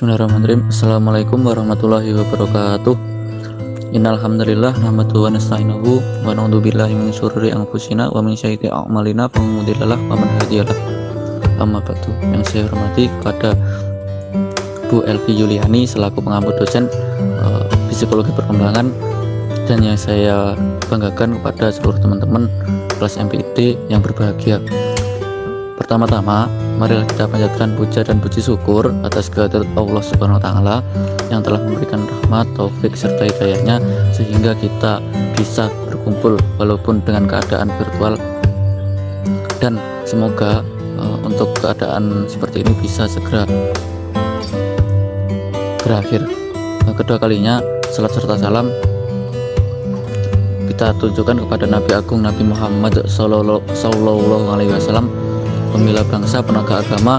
Bismillahirrahmanirrahim. Assalamualaikum warahmatullahi wabarakatuh. Innal hamdalillah nahmaduhu wa nasta'inuhu wa na'udzu billahi min syururi anfusina wa min sayyiati a'malina may yahdihillahu wa man yudhlil. Amma ba'du. Yang saya hormati kepada Bu Elvi Yuliani selaku pengampu dosen psikologi perkembangan, dan yang saya banggakan kepada seluruh teman-teman kelas MPID yang berbahagia. Pertama-tama, marilah kita panjatkan puja dan puji syukur atas kehadirat Allah Subhanahu wa taala yang telah memberikan rahmat, taufik serta hidayahnya sehingga kita bisa berkumpul walaupun dengan keadaan virtual, dan semoga untuk keadaan seperti ini bisa segera berakhir. Kedua kalinya salat serta salam kita tunjukkan kepada Nabi Agung Nabi Muhammad Sallallahu Alaihi Wasallam, pembela bangsa, penegak agama,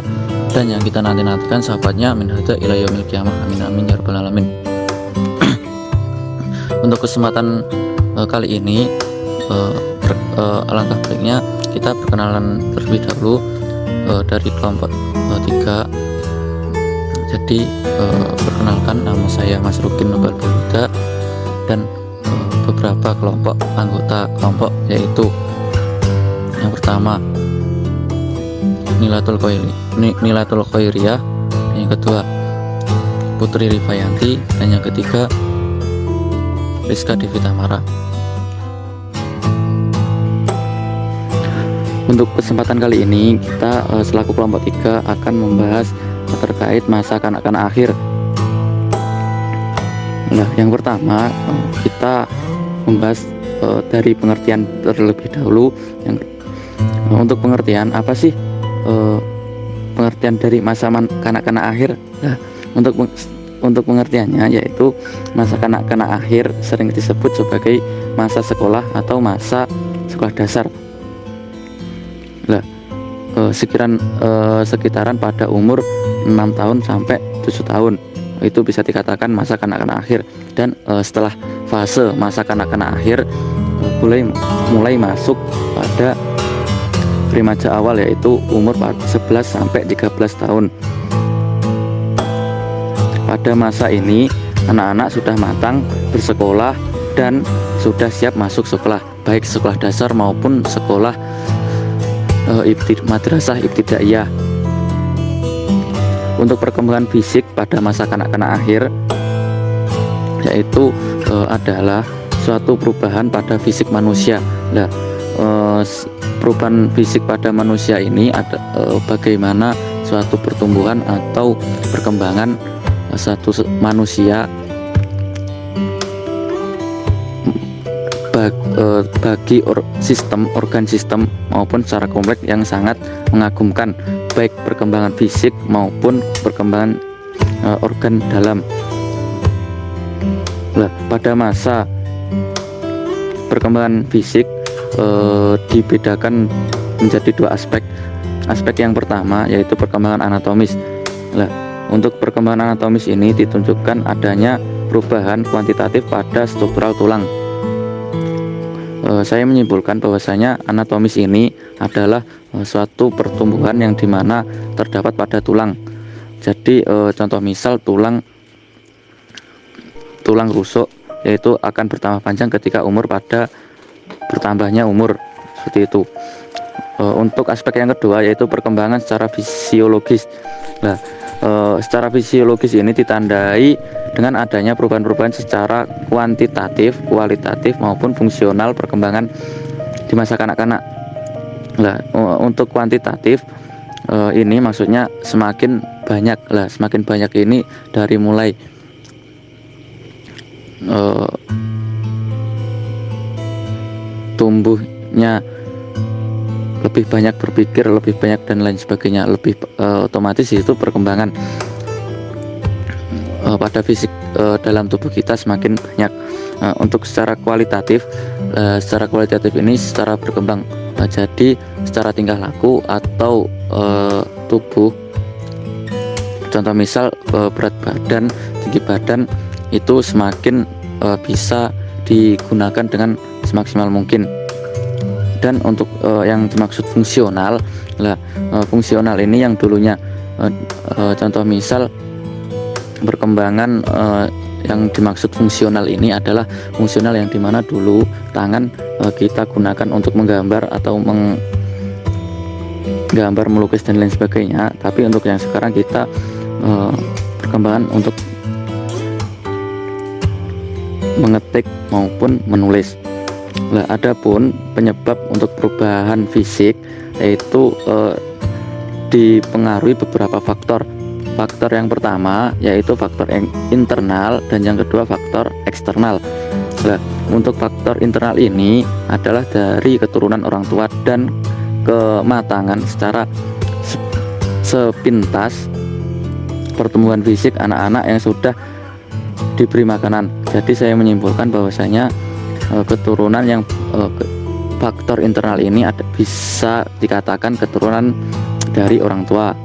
dan yang kita nantikan sahabatnya min hada ila yaumil qiyamah. Amin amin ya rabbal alamin. Untuk kesempatan kali ini alangkah baiknya kita perkenalan terlebih dahulu dari kelompok 3. Jadi perkenalkan, nama saya Mas Rukin Nobel Beruda, dan beberapa kelompok anggota kelompok, yaitu yang pertama Nilatul Khairiyah, yang kedua Putri Rifayanti, dan yang ketiga Rizka Devi Tamara. Untuk kesempatan kali ini kita selaku kelompok 3 akan membahas terkait masa kanak-kanak akhir. Nah, yang pertama kita membahas dari pengertian terlebih dahulu. Untuk pengertian, apa sih pengertian dari masa kanak-kanak akhir? Nah, untuk pengertiannya yaitu masa kanak-kanak akhir sering disebut sebagai masa sekolah atau masa sekolah dasar. Nah, sekitaran pada umur 6 tahun sampai 7 tahun itu bisa dikatakan masa kanak-kanak akhir. Dan setelah fase masa kanak-kanak akhir mulai masuk pada remaja awal, yaitu umur 11 sampai 13 tahun. Pada masa ini anak-anak sudah matang bersekolah dan sudah siap masuk sekolah, baik sekolah dasar maupun sekolah madrasah ibtidaiyah. Untuk perkembangan fisik pada masa kanak-kanak akhir yaitu adalah suatu perubahan pada fisik manusia. Nah, perubahan fisik pada manusia ini ada bagaimana suatu pertumbuhan atau perkembangan satu manusia bagi organ sistem maupun secara kompleks yang sangat mengagumkan, baik perkembangan fisik maupun perkembangan organ dalam. Nah, pada masa perkembangan fisik dibedakan menjadi 2 aspek. Aspek yang pertama yaitu perkembangan anatomis. Nah, untuk perkembangan anatomis ini ditunjukkan adanya perubahan kuantitatif pada struktural tulang. Saya menyimpulkan bahwasanya anatomis ini adalah suatu pertumbuhan yang dimana terdapat pada tulang. Jadi contoh misal tulang rusuk yaitu akan bertambah panjang ketika umur pada bertambahnya umur, seperti itu. Untuk aspek yang kedua yaitu perkembangan secara fisiologis. Nah, secara fisiologis ini ditandai dengan adanya perubahan-perubahan secara kuantitatif, kualitatif maupun fungsional perkembangan di masa kanak-kanak. Nah, untuk kuantitatif ini maksudnya semakin banyak. Lah, semakin banyak ini dari mulai tumbuhnya lebih banyak, berpikir lebih banyak dan lain sebagainya, lebih otomatis itu perkembangan pada fisik dalam tubuh kita semakin banyak. Untuk secara kualitatif ini secara berkembang, jadi secara tingkah laku atau tubuh, contoh misal berat badan, tinggi badan itu semakin bisa digunakan dengan semaksimal mungkin. Dan untuk yang dimaksud fungsional, fungsional ini yang dulunya contoh misal perkembangan yang dimaksud fungsional ini adalah fungsional yang dimana dulu tangan kita gunakan untuk menggambar atau menggambar, melukis dan lain sebagainya, tapi untuk yang sekarang kita perkembangan untuk mengetik maupun menulis. Nah, adapun penyebab untuk perubahan fisik yaitu dipengaruhi beberapa faktor. Faktor yang pertama yaitu faktor internal dan yang kedua faktor eksternal. Nah, untuk faktor internal ini adalah dari keturunan orang tua dan kematangan secara sepintas pertumbuhan fisik anak-anak yang sudah diberi makanan. Jadi saya menyimpulkan bahwasanya keturunan yang faktor internal ini bisa dikatakan keturunan dari orang tua.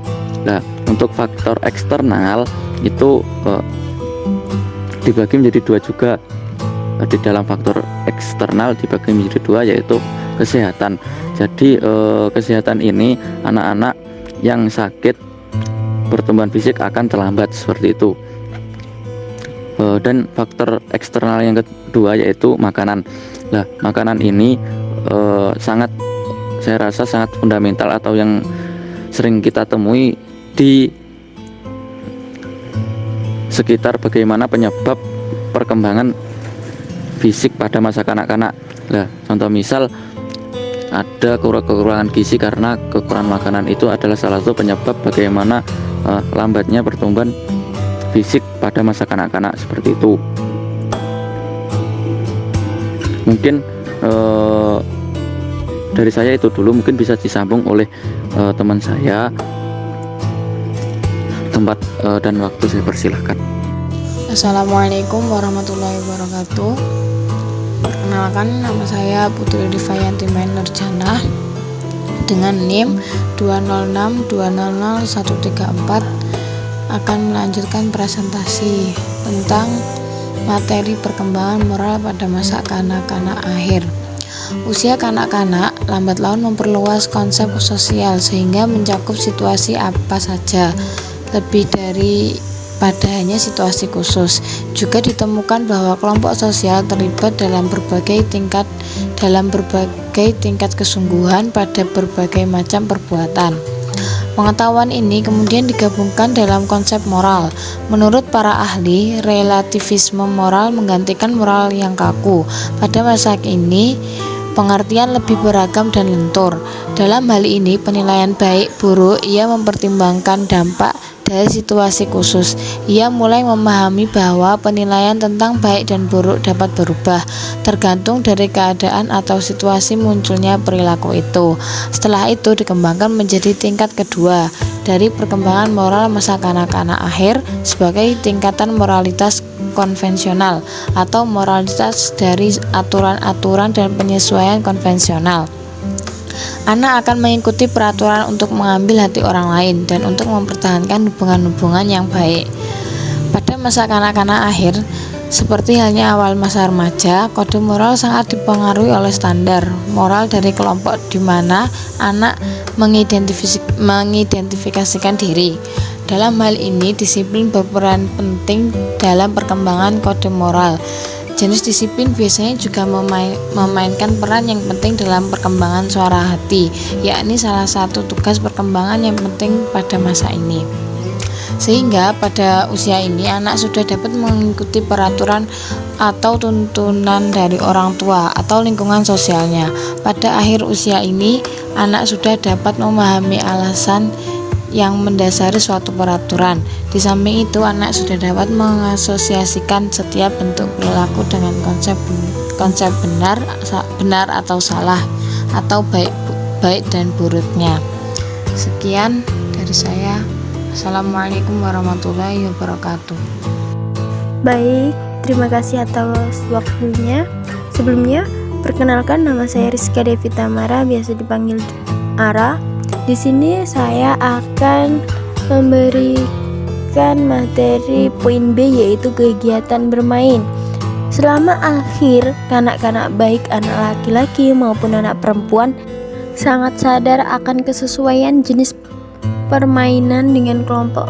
Nah, untuk faktor eksternal itu dibagi menjadi dua juga. Di dalam faktor eksternal dibagi menjadi dua, yaitu kesehatan. Jadi kesehatan ini anak-anak yang sakit pertumbuhan fisik akan terlambat seperti itu. Dan faktor eksternal yang kedua yaitu makanan. Nah, makanan ini saya rasa sangat fundamental atau yang sering kita temui di sekitar bagaimana penyebab perkembangan fisik pada masa kanak-kanak. Nah, contoh misal ada kekurangan gizi karena kekurangan makanan itu adalah salah satu penyebab bagaimana lambatnya pertumbuhan fisik pada masa kanak-kanak seperti itu. Mungkin dari saya itu dulu, mungkin bisa disambung oleh teman saya. Tempat dan waktu saya persilahkan. Assalamualaikum warahmatullahi wabarakatuh. Perkenalkan, nama saya Putri Divayanti Nurjana dengan NIM 206200134 akan melanjutkan presentasi tentang materi perkembangan moral pada masa kanak-kanak akhir. Usia kanak-kanak lambat laun memperluas konsep sosial sehingga mencakup situasi apa saja, lebih dari pada hanya situasi khusus. Juga ditemukan bahwa kelompok sosial terlibat dalam berbagai tingkat kesungguhan pada berbagai macam perbuatan. Pengetahuan ini kemudian digabungkan dalam konsep moral. Menurut para ahli, relativisme moral menggantikan moral yang kaku. Pada masa ini, pengertian lebih beragam dan lentur. Dalam hal ini, penilaian baik buruk ia mempertimbangkan dampak dari situasi khusus. Ia mulai memahami bahwa penilaian tentang baik dan buruk dapat berubah tergantung dari keadaan atau situasi munculnya perilaku itu. Setelah itu dikembangkan menjadi tingkat kedua dari perkembangan moral masa kanak-kanak akhir sebagai tingkatan moralitas konvensional atau moralitas dari aturan-aturan dan penyesuaian konvensional. Anak akan mengikuti peraturan untuk mengambil hati orang lain dan untuk mempertahankan hubungan-hubungan yang baik. Pada masa kanak-kanak akhir, seperti halnya awal masa remaja, kode moral sangat dipengaruhi oleh standar moral dari kelompok di mana anak mengidentifikasikan diri. Dalam hal ini, disiplin berperan penting dalam perkembangan kode moral. Jenis disiplin biasanya juga memainkan peran yang penting dalam perkembangan suara hati, yakni salah satu tugas perkembangan yang penting pada masa ini. Sehingga pada usia ini anak sudah dapat mengikuti peraturan atau tuntunan dari orang tua atau lingkungan sosialnya. Pada akhir usia ini, anak sudah dapat memahami alasan yang mendasari suatu peraturan. Di samping itu, anak sudah dapat mengasosiasikan setiap bentuk perilaku dengan konsep benar atau salah, atau baik dan buruknya. Sekian dari saya. Assalamualaikum warahmatullahi wabarakatuh. Baik, terima kasih atas waktunya. Sebelumnya, perkenalkan, nama saya Rizka Devi Tamara, biasa dipanggil Ara. Di sini saya akan memberikan materi poin B, yaitu kegiatan bermain. Selama akhir, kanak-kanak baik anak laki-laki maupun anak perempuan sangat sadar akan kesesuaian jenis permainan dengan kelompok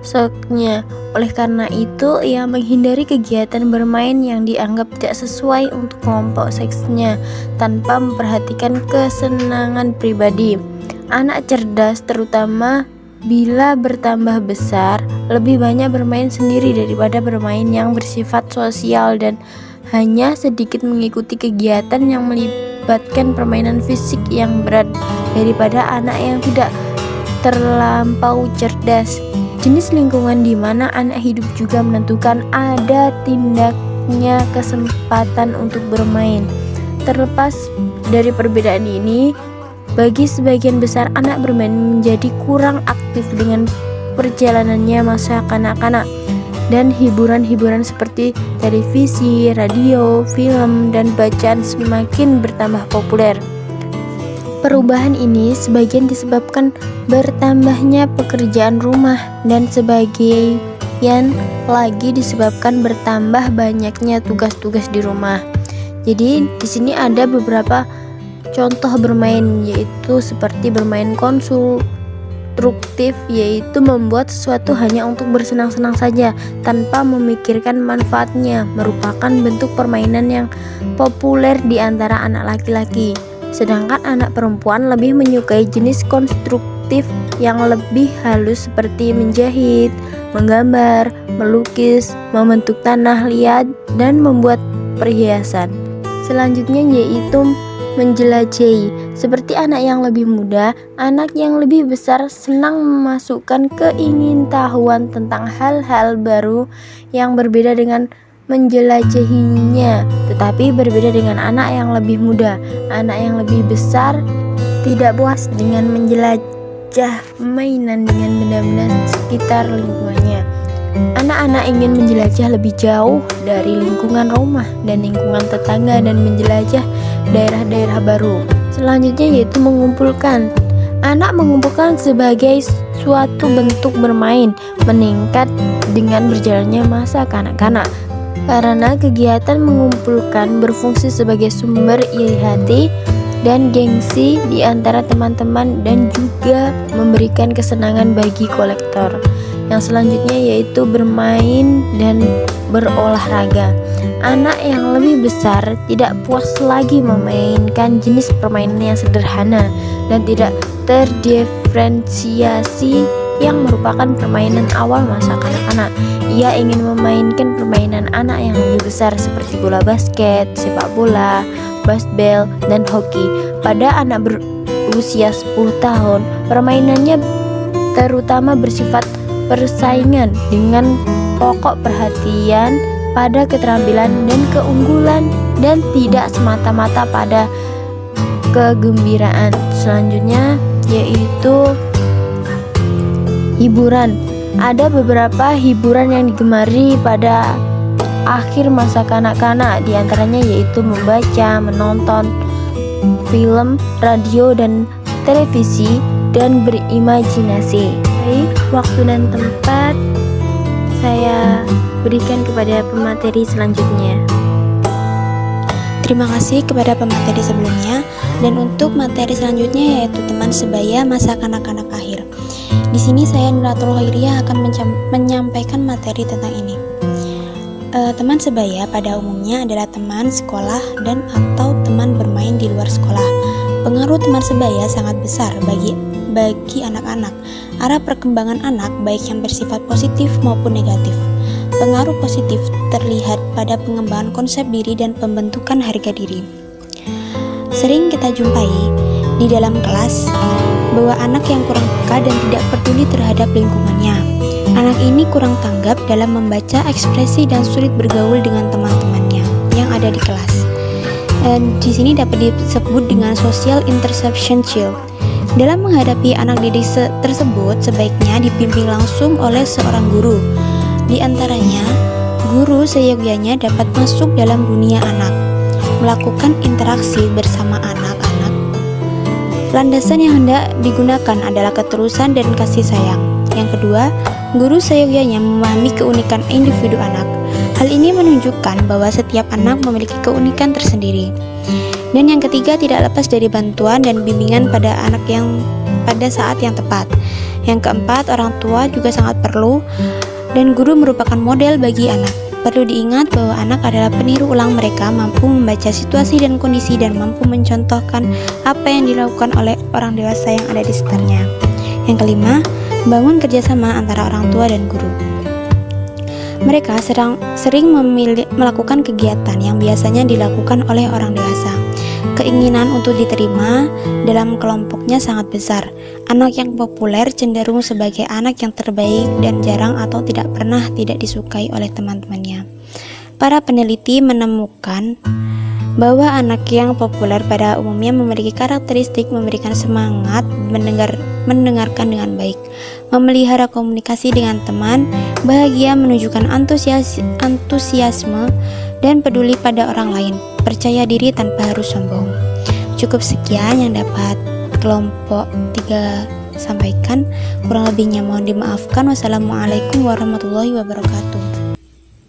besoknya. Oleh karena itu, ia menghindari kegiatan bermain yang dianggap tidak sesuai untuk kelompok seksnya tanpa memperhatikan kesenangan pribadi. Anak cerdas, terutama bila bertambah besar, lebih banyak bermain sendiri daripada bermain yang bersifat sosial dan hanya sedikit mengikuti kegiatan yang melibatkan permainan fisik yang berat daripada anak yang tidak terlampau cerdas. Jenis lingkungan di mana anak hidup juga menentukan ada tindaknya kesempatan untuk bermain. Terlepas dari perbedaan ini, bagi sebagian besar anak bermain menjadi kurang aktif dengan perjalanannya masa kanak-kanak, dan hiburan-hiburan seperti televisi, radio, film, dan bacaan semakin bertambah populer. Perubahan ini sebagian disebabkan bertambahnya pekerjaan rumah dan sebagian lagi disebabkan bertambah banyaknya tugas-tugas di rumah. Jadi di sini ada beberapa contoh bermain, yaitu seperti bermain konstruktif, yaitu membuat sesuatu hanya untuk bersenang-senang saja tanpa memikirkan manfaatnya, merupakan bentuk permainan yang populer di antara anak laki-laki. Sedangkan anak perempuan lebih menyukai jenis konstruktif yang lebih halus seperti menjahit, menggambar, melukis, membentuk tanah liat, dan membuat perhiasan. Selanjutnya yaitu menjelajahi. Seperti anak yang lebih muda, anak yang lebih besar senang memasukkan keingintahuan tentang hal-hal baru yang berbeda dengan menjelajahinya. Tetapi berbeda dengan anak yang lebih muda, anak yang lebih besar tidak puas dengan menjelajah mainan dengan benda-benda sekitar lingkungannya. Anak-anak ingin menjelajah lebih jauh dari lingkungan rumah dan lingkungan tetangga dan menjelajah daerah-daerah baru. Selanjutnya yaitu mengumpulkan. Anak mengumpulkan sebagai suatu bentuk bermain meningkat dengan berjalannya masa kanak-kanak. Karena kegiatan mengumpulkan berfungsi sebagai sumber iri hati dan gengsi di antara teman-teman dan juga memberikan kesenangan bagi kolektor. Yang selanjutnya yaitu bermain dan berolahraga. Anak yang lebih besar tidak puas lagi memainkan jenis permainan yang sederhana dan tidak terdiferensiasi yang merupakan permainan awal masa kanak-kanak. Ia ingin memainkan permainan anak yang lebih besar seperti bola basket, sepak bola, baseball, dan hoki. Pada anak berusia 10 tahun, permainannya terutama bersifat persaingan dengan pokok perhatian pada keterampilan dan keunggulan dan tidak semata-mata pada kegembiraan. Selanjutnya yaitu hiburan. Ada beberapa hiburan yang digemari pada akhir masa kanak-kanak, diantaranya yaitu membaca, menonton film, radio, dan televisi, dan berimajinasi. Baik, waktu dan tempat saya berikan kepada pemateri selanjutnya. Terima kasih kepada pemateri sebelumnya, dan untuk materi selanjutnya yaitu teman sebaya masa kanak-kanak akhir. Di sini saya Nuratul Khairiyah akan menyampaikan materi tentang ini. Teman sebaya pada umumnya adalah teman sekolah dan atau teman bermain di luar sekolah. Pengaruh teman sebaya sangat besar bagi anak-anak. Arah perkembangan anak baik yang bersifat positif maupun negatif. Pengaruh positif terlihat pada pengembangan konsep diri dan pembentukan harga diri. Sering kita jumpai di dalam kelas bahwa anak yang kurang peka dan tidak peduli terhadap lingkungannya. Anak ini kurang tanggap dalam membaca ekspresi dan sulit bergaul dengan teman-temannya yang ada di kelas. Di sini dapat disebut dengan social interception child. Dalam menghadapi anak didik tersebut, sebaiknya dibimbing langsung oleh seorang guru. Di antaranya, guru seyogyanya dapat masuk dalam dunia anak, melakukan interaksi bersama anak-anak. Landasan yang hendak digunakan adalah ketulusan dan kasih sayang. Yang kedua, guru seyogyanya memahami keunikan individu anak. Hal ini menunjukkan bahwa setiap anak memiliki keunikan tersendiri. Dan yang ketiga, tidak lepas dari bantuan dan bimbingan pada anak yang pada saat yang tepat. Yang keempat, orang tua juga sangat perlu, dan guru merupakan model bagi anak. Perlu diingat bahwa anak adalah peniru ulang mereka, mampu membaca situasi dan kondisi dan mampu mencontohkan apa yang dilakukan oleh orang dewasa yang ada di sekitarnya. Yang kelima, membangun kerjasama antara orang tua dan guru. Mereka sering melakukan kegiatan yang biasanya dilakukan oleh orang dewasa. Keinginan untuk diterima dalam kelompoknya sangat besar. Anak yang populer cenderung sebagai anak yang terbaik dan jarang atau tidak pernah tidak disukai oleh teman-temannya. Para peneliti menemukan bahwa anak yang populer pada umumnya memiliki karakteristik memberikan semangat, mendengarkan dengan baik, memelihara komunikasi dengan teman, bahagia, menunjukkan antusiasme, dan peduli pada orang lain, percaya diri tanpa harus sombong. Cukup sekian yang dapat kelompok 3 sampaikan. Kurang lebihnya mohon dimaafkan. Wassalamualaikum warahmatullahi wabarakatuh.